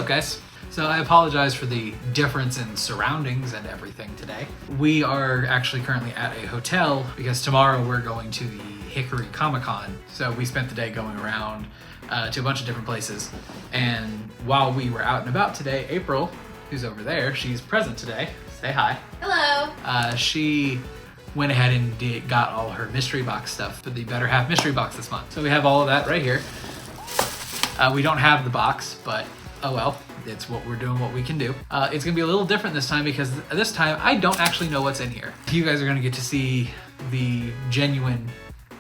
up, guys? So I apologize for the difference in surroundings and everything today. We are actually currently at a hotel because tomorrow we're going to the Hickory Comic-Con. So we spent the day going around to a bunch of different places. And while we were out and about today, April, who's over there, she's present today. Say hi. Hello. She went ahead and got all her mystery box stuff for the Better Half mystery box this month. So we have all of that right here. We don't have the box, but oh well. It's what we're doing, what we can do. It's gonna be a little different this time because this time I don't actually know what's in here. You guys are gonna get to see the genuine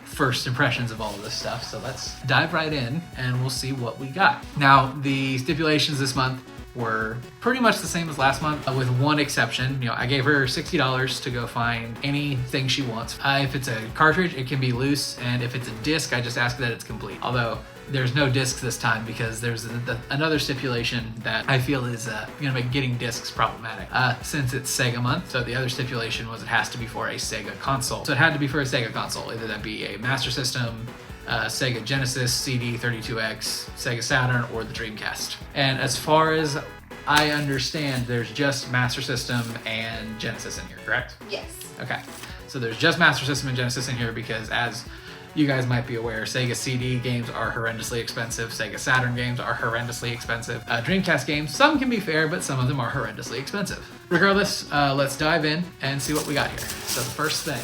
first impressions of all of this stuff. So let's dive right in and we'll see what we got. Now, the stipulations this month were pretty much the same as last month with one exception. You know, I gave her $60 to go find anything she wants. If it's a cartridge, it can be loose, and if it's a disc, I just ask that it's complete. Although there's no discs this time because there's another stipulation that I feel is gonna make getting discs problematic since it's Sega month. So the other stipulation was it has to be for a Sega console. So it had to be for a Sega console, either that be a Master System, Sega Genesis, CD, 32X, Sega Saturn, or the Dreamcast. And as far as I understand, there's just Master System and Genesis in here, correct? Yes. Okay, so there's just Master System and Genesis in here because, as you guys might be aware, Sega CD games are horrendously expensive. Sega Saturn games are horrendously expensive. Dreamcast games, some can be fair, but some of them are horrendously expensive. Regardless, let's dive in and see what we got here. So the first thing,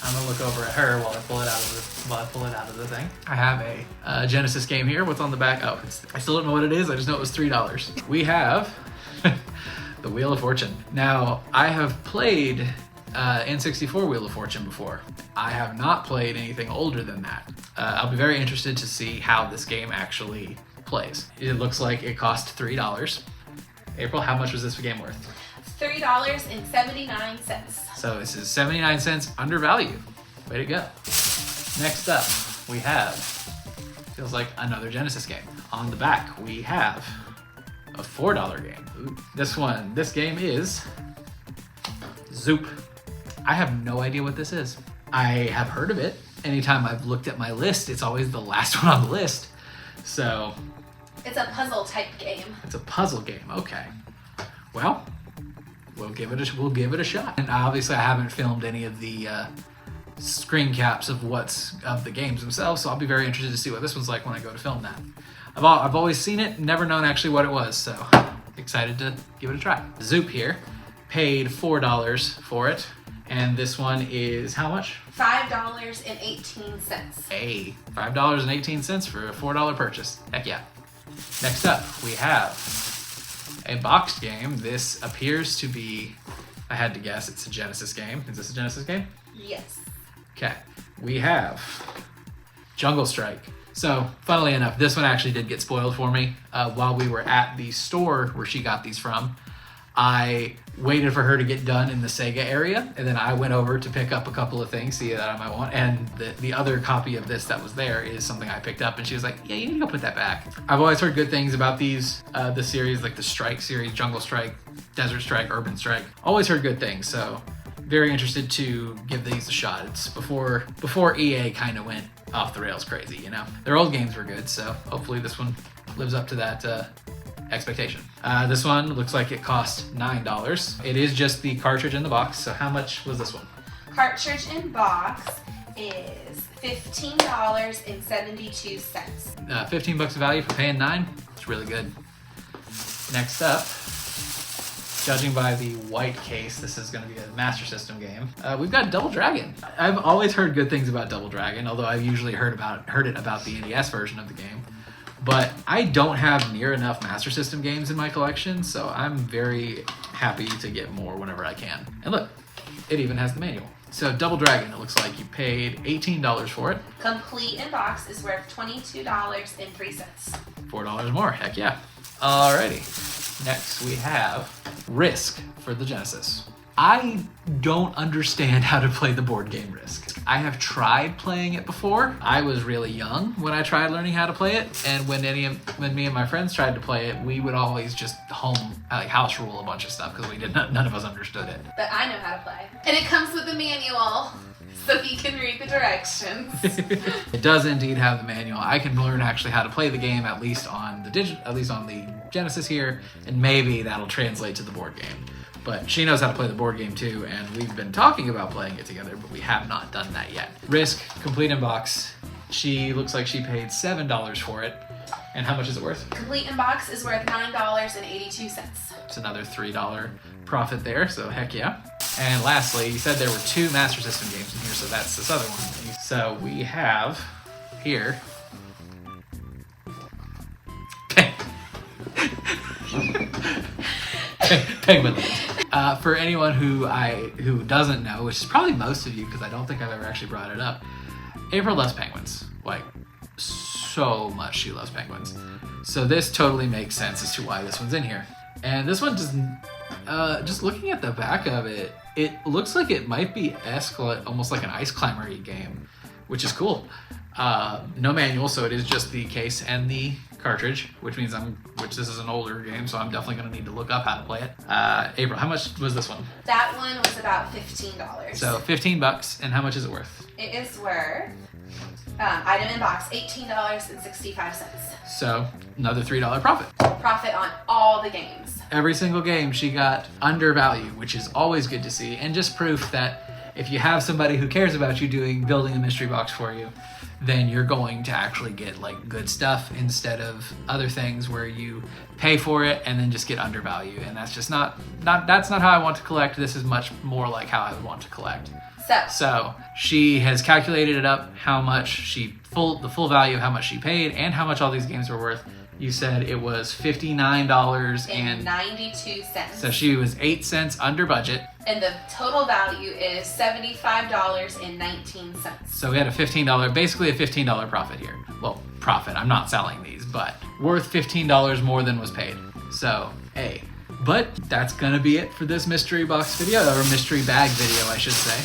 I'm gonna look over at her while I pull it out of the thing. I have a Genesis game here. What's on the back? Oh, I still don't know what it is. I just know it was $3. We have the Wheel of Fortune. Now, I have played N64 Wheel of Fortune before. I have not played anything older than that. I'll be very interested to see how this game actually plays. It looks like it cost $3. April, how much was this game worth? $3.79. So this is 79 cents under value. Way to go. Next up, we have, feels like another Genesis game. On the back, we have a $4 game. Ooh. This game is Zoop. I have no idea what this is. I have heard of it. Anytime I've looked at my list, it's always the last one on the list. So It's a puzzle type game. it's a puzzle game. Okay. Well, we'll give it a shot. And obviously, I haven't filmed any of the screen caps of the games themselves, so I'll be very interested to see what this one's like when I go to film that. I've always seen it, never known actually what it was, so excited to give it a try. Zoop here paid $4 for it. And this one is how much? $5.18. Hey, $5.18 for a $4 purchase. Heck yeah. Next up, we have a boxed game. This appears to be, I had to guess, it's a Genesis game. Is this a Genesis game? Yes. Okay. We have Jungle Strike. So, funnily enough, this one actually did get spoiled for me. While we were at the store where she got these from, I waited for her to get done in the Sega area, and then I went over to pick up a couple of things, see that I might want, and the other copy of this that was there is something I picked up, and she was like, yeah, you need to go put that back. I've always heard good things about these, the series, like the Strike series, Jungle Strike, Desert Strike, Urban Strike. Always heard good things, so very interested to give these a shot. It's before EA kind of went off the rails crazy, you know? Their old games were good, so hopefully this one lives up to that expectation. This one looks like it cost $9. It is just the cartridge in the box. So how much was this one? Cartridge in box is $15.72. 15 bucks of value for paying $9. It's really good. Next up, judging by the white case, this is going to be a Master System game. We've got Double Dragon. I've always heard good things about Double Dragon, although I've usually heard it about the NES version of the game. But I don't have near enough Master System games in my collection, so I'm very happy to get more whenever I can. And look, it even has the manual. So Double Dragon, it looks like you paid $18 for it. Complete in box is worth $22.03. $4 more, heck yeah. Alrighty, next we have Risk for the Genesis. I don't understand how to play the board game Risk. I have tried playing it before. I was really young when I tried learning how to play it, and when me and my friends tried to play it, we would always just house rule a bunch of stuff because none of us understood it. But I know how to play, and it comes with a manual, so you can read the directions. It does indeed have the manual. I can learn actually how to play the game at least on the Genesis here, and maybe that'll translate to the board game. But she knows how to play the board game too, and we've been talking about playing it together, but we have not done that yet. Risk, complete in box. She looks like she paid $7 for it. And how much is it worth? Complete in box is worth $9.82. It's another $3 profit there, so heck yeah. And lastly, you said there were 2 Master System games in here, so that's this other one. So we have here. Penguin Land. For anyone who doesn't know, which is probably most of you, because I don't think I've ever actually brought it up, April loves penguins. Like, so much she loves penguins. So this totally makes sense as to why this one's in here. And this one doesn't, just looking at the back of it, it looks like it might be almost like an ice climber game, which is cool. No manual, so it is just the case and the cartridge, which means this is an older game, so I'm definitely gonna need to look up how to play it. April, how much was this one? That one was about $15. So $15, and how much is it worth? It is worth, item in box, $18.65. So another $3 profit. Profit on all the games. Every single game she got under value, which is always good to see, and just proof that if you have somebody who cares about you building a mystery box for you, then you're going to actually get like good stuff instead of other things where you pay for it and then just get undervalue. And that's just that's not how I want to collect. This is much more like how I would want to collect. So she has calculated it up, how much the full value, how much she paid, and how much all these games were worth. You said it was $59.92. So she was 8 cents under budget. And the total value is $75.19. So we had basically a $15 profit here. Well, profit, I'm not selling these, but worth $15 more than was paid. So, A. But that's gonna be it for this mystery box video, or mystery bag video, I should say.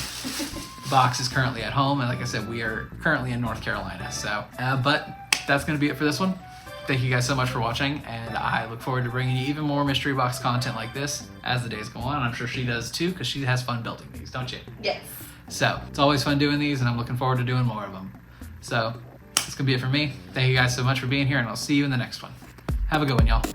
Box is currently at home, and like I said, we are currently in North Carolina. So, but that's gonna be it for this one. Thank you guys so much for watching, and I look forward to bringing you even more mystery box content like this as the days go on. I'm sure she does too, because she has fun building these, don't you? Yes. So it's always fun doing these, and I'm looking forward to doing more of them. So that's gonna be it for me. Thank you guys so much for being here, and I'll see you in the next one. Have a good one, y'all.